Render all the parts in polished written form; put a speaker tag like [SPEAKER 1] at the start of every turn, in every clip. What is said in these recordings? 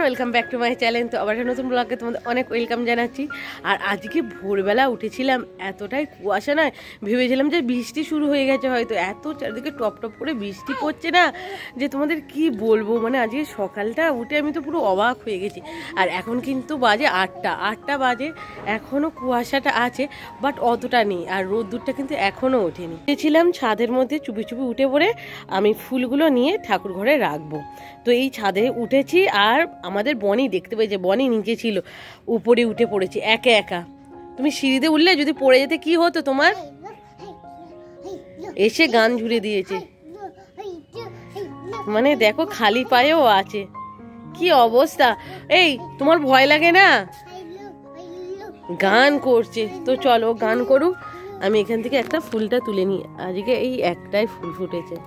[SPEAKER 1] Welcome back to my channel. তো আবার একটা নতুন ব্লগে তোমাদের অনেক ওয়েলকাম জানাচ্ছি। আর আজকে ভোরবেলা উঠেছিলাম, এতটাই কুয়াশা নয়, ভেবেছিলাম যে বৃষ্টি শুরু হয়ে গেছে হয়তো, এত চারিদিকে টপ টপ করে বৃষ্টি পড়ছে না যে তোমাদের কি বলবো। মানে আজকে সকালটা উঠে আমি তো পুরো অবাক হয়ে গেছি। আর এখন কিন্তু বাজে 8টা বাজে, এখনও কুয়াশাটা আছে বাট অতটা নেই, আর রোদ্দুরটা কিন্তু এখনও ওঠেনি। গেছিলাম ছাদের মধ্যে চুপি চুপি উঠে পড়ে আমি ফুলগুলো নিয়ে ঠাকুর ঘরে রাখবো। তো এই ছাদে উঠেছি আর আমাদের বনি দেখতে পেয়েছে, বনি নিচে ছিল, উপরে উঠে পড়েছি একা একা। তুমি সিঁড়িতে উঠলে যদি পড়ে যেতে কি হতো তোমার? এসে গান ঝুড়ে দিয়েছে, মানে দেখো খালি পায়েও আছে, কি অবস্থা। এই তোমার ভয় লাগে না? গান করছে, তো চলো গান করুক, আমি এখান থেকে একটা ফুলটা তুলে নিই। আজকে এই একটাই ফুল ফুটেছে।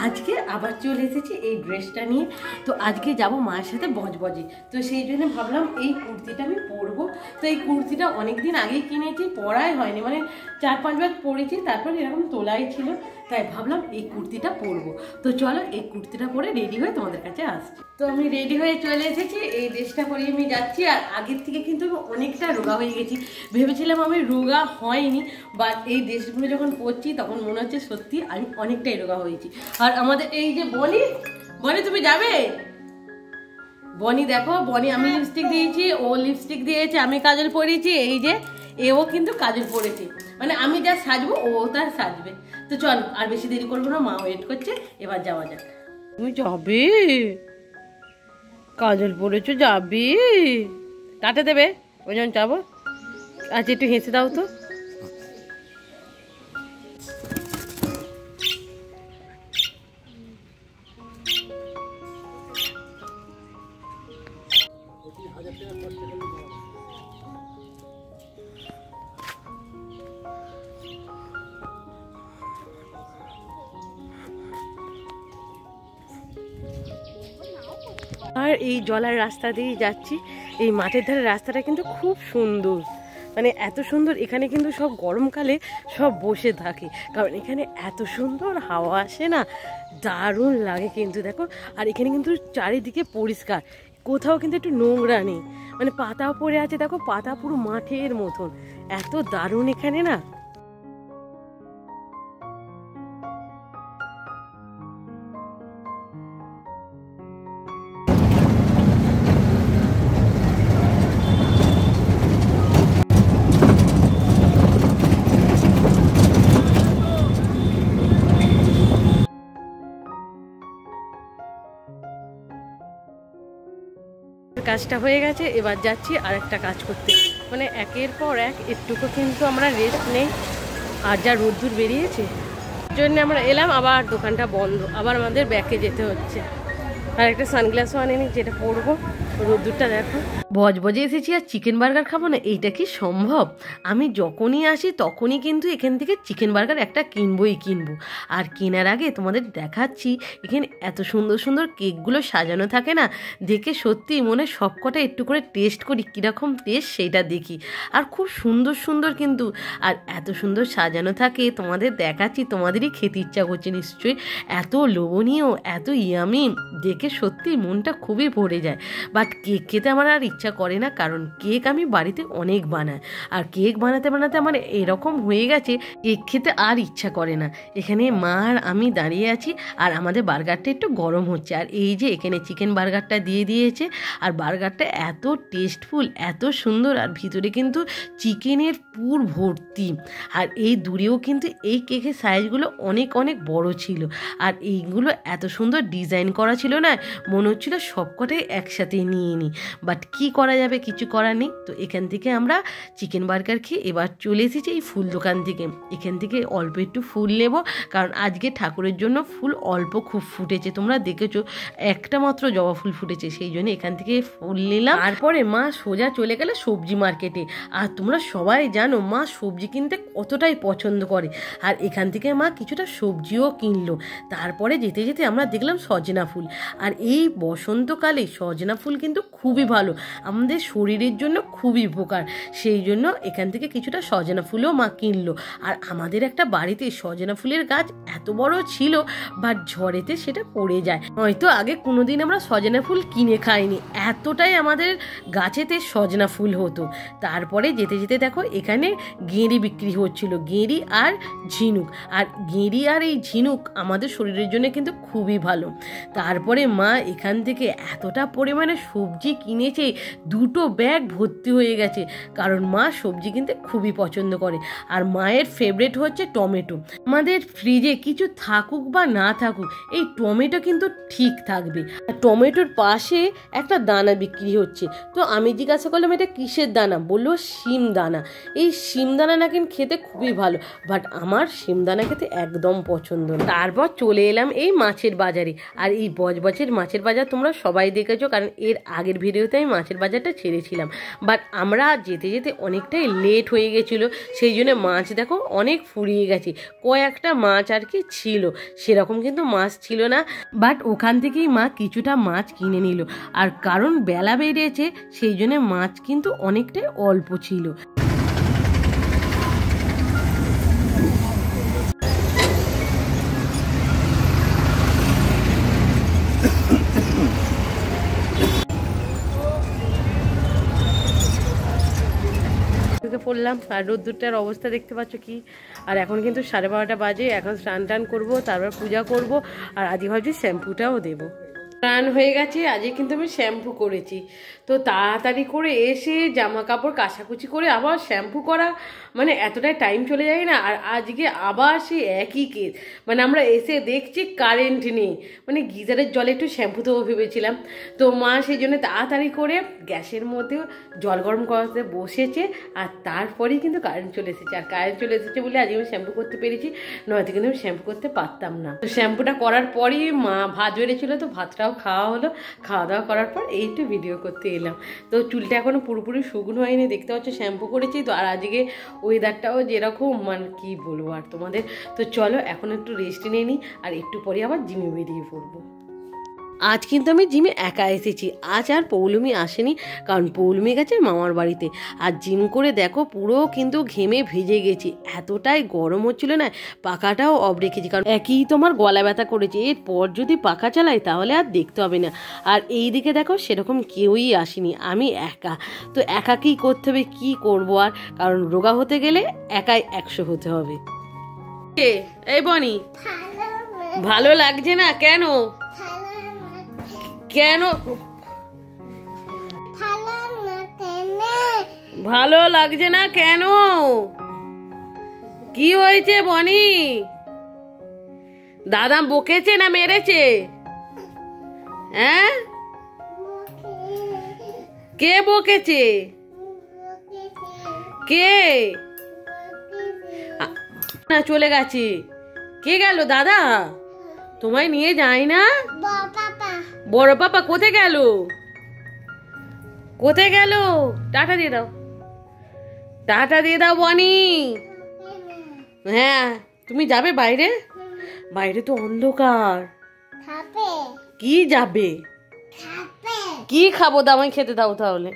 [SPEAKER 1] আজকে আবার চলে এসেছি এই ড্রেসটা নিয়ে। তো আজকে যাব মায়ের সাথে বজবজে, তো সেই জন্য ভাবলাম এই কুর্তিটা আমি পরবো। তো এই কুর্তিটা অনেকদিন আগেই কিনেছি, পরাই হয়নি, মানে 4-5 বার পরেছি, তারপর এরকম তোলাই ছিল, তাই ভাবলাম এই কুর্তিটা পরবো। তো চলো এই কুর্তিটা পরে রেডি হয়ে তোমাদের কাছে আসছি। তো আমি রেডি হয়ে চলে এসেছি, এই ড্রেসটা পরে আমি যাচ্ছি। আর আগের থেকে কিন্তু আমি অনেকটা রোগা হয়ে গেছি, ভেবেছিলাম আমি রোগা হয়নি, বাট এই ড্রেসগুলো যখন পরছি তখন মনে হচ্ছে সত্যি আমি অনেকটাই রোগা হয়েছি। আর আমাদের এই যে বনি, বনি তুমি যাবে? বনি দেখো, বনি আমি লিপস্টিক দিয়েছি, ও লিপস্টিক দিয়েছে, আমি কাজল পরেছি, এই যে এও কিন্তু কাজল পরেছে, মানে আমি যা সাজবো ও তা সাজবে। তো চল আর বেশি দেরি করবো না, মা ওয়েট করছে, এবার যাওয়া যাক। তুমি যাবে? কাজল পরেছো, যাবে? কাটে দেবে ওই জন্য যাবো। আচ্ছা একটু হেসে দাও তো। আর এই জলার রাস্তা দিয়ে যাচ্ছি, এই মাঠের ধারে রাস্তাটা কিন্তু খুব সুন্দর, মানে এত সুন্দর। এখানে কিন্তু সব গরমকালে সব বসে থাকে, কারণ এখানে এত সুন্দর হাওয়া আসে না, দারুণ লাগে কিন্তু। দেখো, আর এখানে কিন্তু চারিদিকে পরিষ্কার, কোথাও কিন্তু একটু নোংরা নেই, মানে পাতাও পড়ে আছে, দেখো পাতা পুরো মাঠের মতন, এত দারুণ এখানে না। কাজটা হয়ে গেছে, এবার যাচ্ছি আর একটা কাজ করতে, মানে একের পর এক, একটুকু কিন্তু আমরা রেস্ট নেই। আর যা রোদ্দুর বেরিয়েছে জন্য আমরা এলাম, আবার দোকানটা বন্ধ, আবার আমাদের ব্যাকে যেতে হচ্ছে। আর একটা সানগ্লাসও আনেনি যেটা পরবো, রোদ্দুরটা দেখো। বজবজে এসেছি আর চিকেন বার্গার খাবো না, এইটা কি সম্ভব? আমি যখনই আসি তখনই কিন্তু এখান থেকে চিকেন বার্গার একটা কিনবো। আর কেনার আগে তোমাদের দেখাচ্ছি, এখানে এত সুন্দর সুন্দর কেকগুলো সাজানো থাকে না, দেখে সত্যি মনে সবকটা একটু করে টেস্ট করি, কীরকম টেস্ট সেইটা দেখি। আর খুব সুন্দর সুন্দর কিন্তু, আর এত সুন্দর সাজানো থাকে, তোমাদের দেখাচ্ছি, তোমাদেরই খেতে ইচ্ছা করছে নিশ্চয়ই, এত লোভনীয়, এত ইয়ামি, দেখে সত্যি মনটা খুবই ভরে যায়। বাট কেক খেতে আমার আর ইচ্ছা করে না, কারণ কেক আমি বাড়িতে অনেক বানাই, আর কেক বানাতে বানাতে আমার এরকম হয়ে গেছে কেক খেতে আর ইচ্ছা করে না। এখানে মা আর আমি দাঁড়িয়ে আছি, আর আমাদের বার্গারটা একটু গরম হচ্ছে, আর এই যে এখানে চিকেন বার্গারটা দিয়ে দিয়েছে, আর বার্গারটা এত টেস্টফুল, এত সুন্দর, আর ভিতরে কিন্তু চিকেনের পুর ভর্তি। আর এই দূরেও কিন্তু এই কেকের সাইজগুলো অনেক অনেক বড় ছিল, আর এইগুলো এত সুন্দর ডিজাইন করা ছিল না, মনে হচ্ছিল সবকটাই একসাথে নিয়ে নিই। বাট কি করা যাবে, কিছু করার নেই। তো এখান থেকে আমরা চিকেন বার্গার খেয়ে এবার চলে এসেছি এই ফুল দোকান থেকে। এখান থেকে অল্প একটু ফুল নেব, কারণ আজকে ঠাকুরের জন্য ফুল অল্প খুব ফুটেছে, তোমরা দেখেছো একটা মাত্র জবা ফুল ফুটেছে, সেই জন্য এখান থেকে ফুল নিলাম। তারপরে মা সোজা চলে গেলে সবজি মার্কেটে। আর তোমরা সবাই জানো মা সবজি কিনতে কতটাই পছন্দ করে, আর এখান থেকে মা কিছুটা সবজিও কিনলো। তারপরে যেতে যেতে আমরা দেখলাম সজনা ফুল। আর এই বসন্তকালে সজনা ফুল কিন্তু খুবই ভালো, আমাদের শরীরের জন্য খুবই উপকার, সেই জন্য এখান থেকে কিছুটা সজনা ফুলও মা কিনলো। আর আমাদের একটা বাড়িতে সজনা ফুলের গাছ এত বড় ছিল, বাট ঝড়েতে সেটা পড়ে যায়। হয়তো আগে কোনোদিন আমরা সজনা ফুল কিনে খাইনি, এতটাই আমাদের গাছেতে সজনা ফুল হতো। তারপরে যেতে যেতে দেখো এখানে গেঁড়ি বিক্রি হচ্ছিল, গেঁড়ি আর ঝিনুক। আর গেঁড়ি আর এই ঝিনুক আমাদের শরীরের জন্য কিন্তু খুবই ভালো। তারপরে মা এখান থেকে এতটা পরিমাণে সবজি কিনেছে, 2টো ব্যাগ ভর্তি হয়ে গেছে, কারণ মা সবজি কিনতে খুবই পছন্দ করে। আর মায়ের ফেভারিট হচ্ছে টমেটো। আমাদের ফ্রিজে কিছু থাকুক বা না থাকুক, এই টমেটো কিন্তু ঠিক থাকবে। টমেটোর পাশে একটা দানা বিক্রি হচ্ছে, তো আমি জিজ্ঞাসা করলাম এটা কিসের দানা, বললো শিম দানা। এই শিম দানা নাকি খেতে খুবই ভালো, বাট আমার শিম দানা খেতে একদম পছন্দ না। তারপর চলে এলাম এই মাছের বাজারে। আর এই বজবজের মাছের বাজার তোমরা সবাই দেখেছো, কারণ এর আগের ভিডিওতে আমি মাছের বাজারটা ছেড়েছিলাম। বাট আমরা যেতে যেতে অনেকটাই লেট হয়ে গেছিলো, সেই জন্য মাছ দেখো অনেক ফুরিয়ে গেছে। কয়েকটা মাছ আর কি ছিল, সেরকম কিন্তু মাছ ছিল না, বাট ওখান থেকেই মা কিছুটা মাছ কিনে নিল। আর কারণ বেলা বেরিয়েছে, সেই জন্য মাছ কিন্তু অনেকটাই অল্প ছিল। পড়লাম আর রোদ্দুরটার অবস্থা দেখতে পাচ্ছ কি। আর এখন কিন্তু 12:30 বাজে, এখন স্নান টান করবো, তারপর পূজা করব। আর আজকে ভাবছি শ্যাম্পুটাও দেবো। স্নান হয়ে গেছে, আজকে কিন্তু আমি শ্যাম্পু করেছি। তো তাড়াতাড়ি করে এসে জামা কাপড় কাচাকুচি করে আবার শ্যাম্পু করা, মানে এতটাই টাইম চলে যায় না। আর আজকে আবার সে একই কেস, মানে আমরা এসে দেখছি কারেন্ট নেই, মানে গিজারের জলে একটু শ্যাম্পু দেবো ভেবেছিলাম। তো মা সেই জন্য তাড়াতাড়ি করে গ্যাসের মধ্যে জল গরম করাতে বসেছে, আর তারপরেই কিন্তু কারেন্ট চলে এসেছে। আর কারেন্ট চলে এসেছে বলে আজকে আমি শ্যাম্পু করতে পেরেছি, নয়তো কিন্তু আমি শ্যাম্পু করতে পারতাম না। তো শ্যাম্পুটা করার পরই মা ভাত বেড়েছিল, তো ভাতটাও খাওয়া হলো। খাওয়া দাওয়া করার পর এই একটু ভিডিও করতে এলাম। তো চুলটা এখনো পুরোপুরি শুকনো হয়নি, দেখতে পাচ্ছ শ্যাম্পু করেছি তো। আর আজকে ওয়েদারটাও যেরকম, মানে কি বলবো আর তোমাদের। তো চলো এখন একটু রেস্ট নিয়ে নিই, আর একটু পরে আবার জিমে বেরিয়ে পড়বো। আজ কিন্তু আমি জিমে একা এসেছি, আজ আর পৌলমি আসেনি, কারণ পৌলমি গেছে মামার বাড়িতে। আর জিম করে দেখো পুরো কিন্তু ঘেমে ভিজে গেছি, এতটাই গরম হচ্ছিল না, পাখাটাও অফ রেখেছি, কারণ একই তোমার গলা ব্যথা করেছে। এরপর যদি পাখা চালাই তাহলে আর দেখতে হবে না। আর এই দিকে দেখো সেরকম কেউই আসেনি, আমি একা। তো একাকেই করতে হবে, কি করবো আর, কারণ রোগা হতে গেলে একাই 100 হতে হবে। এই বনি, ভালো লাগছে না কেন? কেন ভালো লাগছে না কেন? কি হয়েছে বনি? দাদা বকেছে না মেরেছে? হ্যাঁ, কে বকেছে? কে? না চলে গেছে। কে গেল? দাদা তোমায় নিয়ে যায় না? বড় পাপা কোথায় গেল? কোথায় গেল? টাটা দিয়ে দাও, টাটা দিয়ে দাও বনি। হ্যাঁ তুমি যাবে বাইরে? বাইরে তো অন্ধকার। কি যাবে? কি খাবো? দামাই খেতে দাও তাহলে।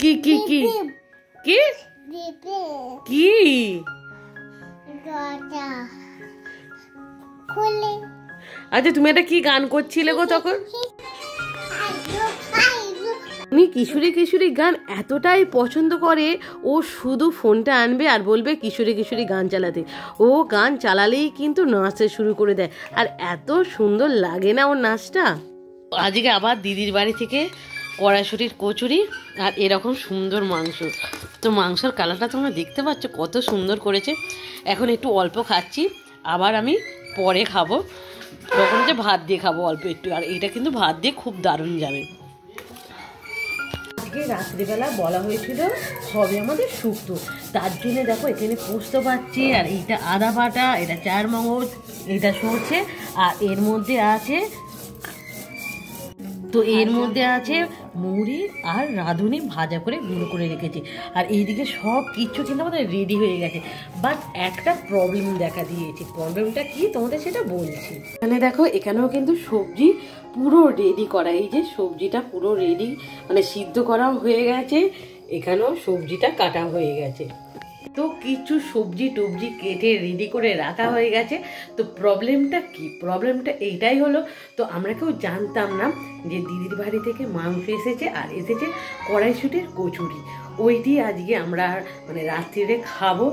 [SPEAKER 1] কি কি কি কি কি? আচ্ছা তুমি এটা কি গান করছিলে গো তখন? উনি কিশোরী কিশোরী গান এতটাই পছন্দ করে, ও শুধু ফোনটা আনবে আর বলবে কিশোরী কিশোরী গান চালাতে। ও গান চালালেই কিন্তু নাচতে শুরু করে দেয়, আর এত সুন্দর লাগে না ওর নাচটা। আজকে আবার দিদির বাড়ি থেকে কড়াইশুঁটির কচুরি আর এরকম সুন্দর মাংস। তো মাংসর কালারটা তোমরা দেখতে পাচ্ছ কত সুন্দর করেছে। এখন একটু অল্প খাচ্ছি, আবার আমি পরে খাবো, তখন যে ভাত দিয়ে খাবো অল্প একটু। আর এইটা কিন্তু ভাত দিয়ে খুব দারুণ যাবে। আজকে রাত্রিবেলা বলা হয়েছিল হবে আমাদের শুক্তো, তার জন্য দেখো এখানে পোস্ত পাচ্ছি, আর এইটা আদা বাটা, এটা চার মগজ, এটা সরষে, আর এর মধ্যে আছে মুড়ি আর রাঁধুনি ভাজা করে গুঁড়ো করে রেখেছি। আর এইদিকে সব কিছু কিন্তু আমাদের রেডি হয়ে গেছে, বাট একটা প্রবলেম দেখা দিয়েছে। প্রবলেমটা কি তোমাদের সেটা বলছি। এখানে দেখো এখানেও কিন্তু সবজি পুরো রেডি করা, এই যে সবজিটা পুরো রেডি, মানে সিদ্ধ করাও হয়ে গেছে, এখানেও সবজিটা কাটা হয়ে গেছে। তো কিছু সবজি টবজি কেটে রেডি করে রাখা হয়ে গেছে। তো প্রবলেমটা কি, প্রবলেমটা এইটাই হলো, তো আমরা কেউ জানতাম না যে দিদির বাড়ি থেকে মাংস এসেছে আর এসেছে কড়াইশুটির কচুরি, ওইটি আজকে আমরা মানে রাত্রিরে খাবো।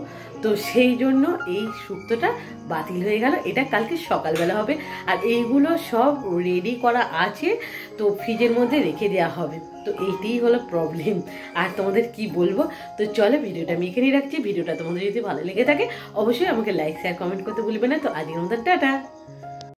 [SPEAKER 1] তো সেই জন্য এই শুক্তোটা বাতিল হয়ে গেল, এটা কালকে সকালবেলা হবে। আর এইগুলো সব রেডি করা আছে, তো ফ্রিজের মধ্যে রেখে দেওয়া হবে। তো এইটাই হলো প্রবলেম, আর তোমাদের কি বলবো। তো চলো ভিডিওটা আমি এখানেই রাখছি। ভিডিওটা তোমাদের যদি ভালো লেগে থাকে অবশ্যই আমাকে লাইক শেয়ার কমেন্ট করতে ভুলবে না। তো আজকের মতো টাটা।